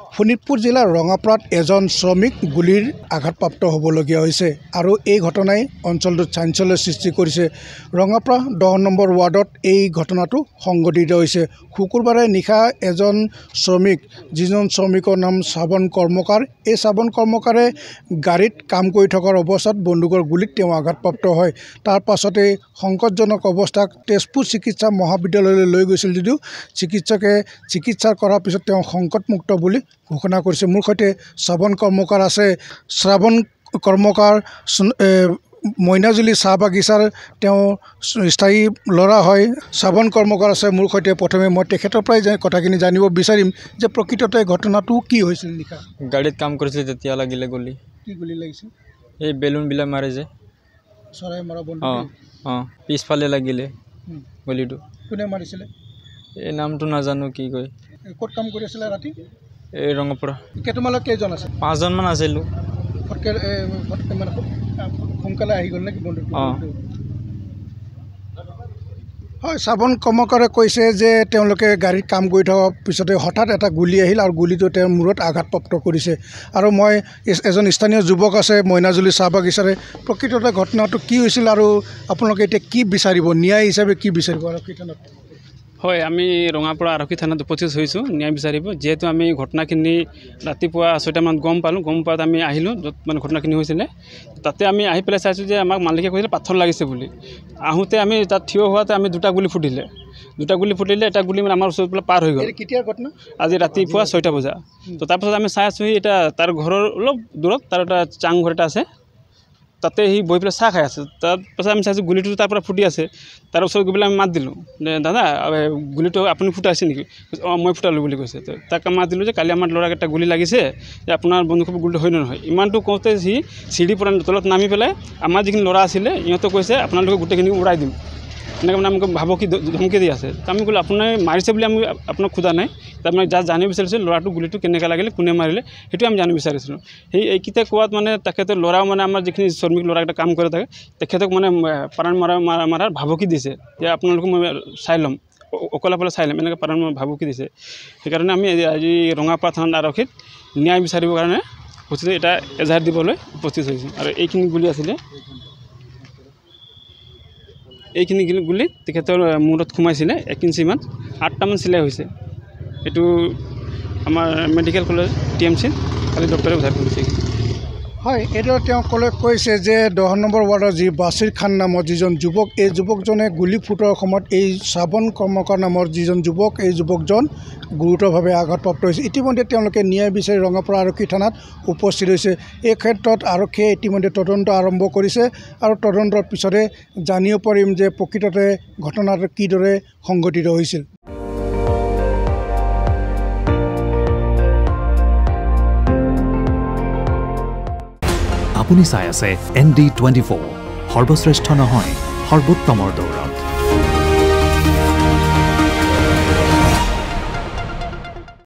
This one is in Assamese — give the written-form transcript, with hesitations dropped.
শোণিতপুৰ জিলাৰ ৰঙাপাৰাত এজন শ্ৰমিক গুলিৰ আঘাতপ্ৰাপ্ত হ'বলগীয়া হৈছে আৰু এই ঘটনাই অঞ্চলটোত চাঞ্চল্যৰ সৃষ্টি কৰিছে। ৰঙাপাৰা 10 নম্বৰ ৱাৰ্ডত এই ঘটনাটো সংঘটিত হৈছে। শুকুৰবাৰে নিশা এজন শ্ৰমিক, যিজন শ্ৰমিকৰ নাম শ্ৰাৱণ কৰ্মকাৰ, এই শ্ৰাৱণ কৰ্মকাৰে গাড়ীত কাম কৰি থকাৰ অৱস্থাত বন্দুকৰ গুলীত তেওঁ আঘাতপ্ৰাপ্ত হয়। তাৰ পাছতে সংকটজনক অৱস্থাত তেজপুৰ চিকিৎসা মহাবিদ্যালয়লৈ লৈ গৈছিল যদিও চিকিৎসকে চিকিৎসা কৰাৰ পিছত তেওঁ সংকটমুক্ত বুলি ঘোষণা কৰিছে। মোৰ সৈতে শ্ৰাৱণ কৰ্মকাৰ আছে। শ্ৰাৱণ কৰ্মকাৰ মইনাজুলি চাহ বাগিচাৰ তেওঁ স্থায়ী ল'ৰা হয়। শ্ৰাৱণ কৰ্মকাৰ আছে মোৰ সৈতে। প্ৰথমে মই তেখেতৰ পৰাই কথাখিনি জানিব বিচাৰিম যে প্ৰকৃততে ঘটনাটো কি হৈছিল নিশা? গাড়ীত কাম কৰিছিল তেতিয়া লাগিলে গুলি। কি গুলি লাগিছিল? এই বেলুনবিলাক মাৰে যে চৰাই মৰা বন্দুক। পিছফালে লাগিলে গুলিটো। কোনে মাৰিছিলে? এই নামটো নাজানো কি কয়। ক'ত কাম কৰি আছিলে ৰাতি? এই ৰঙাপাৰা। তোমালোক কেইজন আছে? 5 জনমান আছিলোঁ। মানে সোনকালে আহি গ'ল নেকি বন্দুকটো? হয়, শ্ৰাৱণ কৰ্মকাৰে কৈছে যে তেওঁলোকে গাড়ীত কাম কৰি থকাৰ পিছতে হঠাৎ এটা গুলি আহিল আৰু গুলিটো তেওঁৰ মূৰত আঘাতপ্ৰাপ্ত কৰিছে। আৰু মই এজন স্থানীয় যুৱক আছে মইনাজুলি চাহ বাগিচাৰে। প্ৰকৃততে ঘটনাটো কি হৈছিল আৰু আপোনালোকে এতিয়া কি বিচাৰিব, ন্যায় হিচাপে কি বিচাৰিব আৰক্ষী থানাত? হয়, আমি ৰঙাপাৰা আৰক্ষী থানাত উপস্থিত হৈছোঁ ন্যায় বিচাৰিব। যিহেতু আমি ঘটনাখিনি ৰাতিপুৱা 6টামানত গম পোৱাত আমি আহিলোঁ য'ত মানে ঘটনাখিনি হৈছিলে। তাতে আমি আহি পেলাই চাইছোঁ যে আমাক মালিকে কৈছিলে পাথৰ লাগিছে বুলি। আহোঁতে আমি তাত থিয় হোৱাতে আমি দুটা গুলি ফুটিলে। এটা গুলি মানে আমাৰ ওচৰত পাৰ হৈ গ'ল। কেতিয়াৰ ঘটনা? আজি ৰাতিপুৱা 6টা বজা। তো তাৰপাছত আমি চাই আছোঁ এটা তাৰ ঘৰৰ অলপ দূৰত তাৰ এটা চাংঘৰ এটা আছে, তাতে সি বহি পেলাই চাহ খাই আছে। তাৰপাছত আমি চাইছোঁ গুলিটো তাৰ পৰা ফুটি আছে। তাৰ ওচৰত গৈ পেলাই আমি মাত দিলোঁ যে দাদা গুলিটো আপুনি ফুটাইছে নেকি? মই ফুটালোঁ বুলি কৈছে। তাক মাত দিলোঁ যে কালি আমাৰ ল'ৰাক এটা গুলি লাগিছে, যে আপোনাৰ বন্দুকৰ গুলিটো হয় নে নহয়। ইমানটো কওঁতে সি চিৰি পৰা তলত নামি পেলাই আমাৰ যিখিনি ল'ৰা আছিলে ইহঁতক কৈছে আপোনালোকে গোটেইখিনি উৰাই দিম, এনেকৈ মানে আমাক ভাবকি ধমকি দি আছে। আমি ক'লোঁ আপোনাৰ মাৰিছে বুলি আমি আপোনাক সোধা নাই, তাৰমানে যাক জানিব বিচাৰিছিলোঁ ল'ৰাটো গুলিটো কেনেকৈ লাগিলে, কোনে মাৰিলে, সেইটো আমি জানিব বিচাৰিছিলোঁ। এইকেইটা কোৱাত মানে তেখেতৰ ল'ৰাও মানে আমাৰ যিখিনি শ্ৰমিক ল'ৰাকেইটা কাম কৰি থাকে তেখেতক মানে প্ৰাণ মাৰাৰ ভাবকি দিছে যে আপোনালোকে মই চাই ল'ম, অকলে চাই ল'ম, এনেকৈ প্ৰাণ ভাবকি দিছে। সেইকাৰণে আমি আজি ৰঙাপাৰা থানাত আৰক্ষীত ন্যায় বিচাৰিবৰ কাৰণে উপস্থিত এটা এজাহাৰ দিবলৈ উপস্থিত হৈছোঁ। আৰু এইখিনি গুলি আছিলে, এইখিনি গুলি তেখেতৰ মূৰত সোমাইছিলে 1 ইঞ্চিমান, 8টামান চিলাই হৈছে। এইটো আমাৰ মেডিকেল কলেজ TMC কালি ডক্টৰে উদ্ধাৰ কৰিছে। হয়, এইদৰে তেওঁ কৈছে যে 10 নম্বৰ ৱাৰ্ডৰ যি বাছিৰ খান নামৰ যিজন যুৱক, এই যুৱকজনে গুলি ফুটোৱাৰ সময়ত এই শ্ৰাৱণ কৰ্মকাৰ নামৰ যিজন যুৱক, এই যুৱকজন গুৰুতৰভাৱে আঘাতপ্ৰাপ্ত হৈছে। ইতিমধ্যে তেওঁলোকে ন্যায় বিচাৰি ৰঙাপাৰা আৰক্ষী থানাত উপস্থিত হৈছে। এই ক্ষেত্ৰত আৰক্ষীয়ে ইতিমধ্যে তদন্ত আৰম্ভ কৰিছে আৰু তদন্তৰ পিছতে জানিব পাৰিম যে প্ৰকৃততে ঘটনাটো কিদৰে সংঘটিত হৈছিল। আপুনি চাই আছে ND24, সৰ্বশ্ৰেষ্ঠ নহয় সৰ্বোত্তমৰ দৌৰত।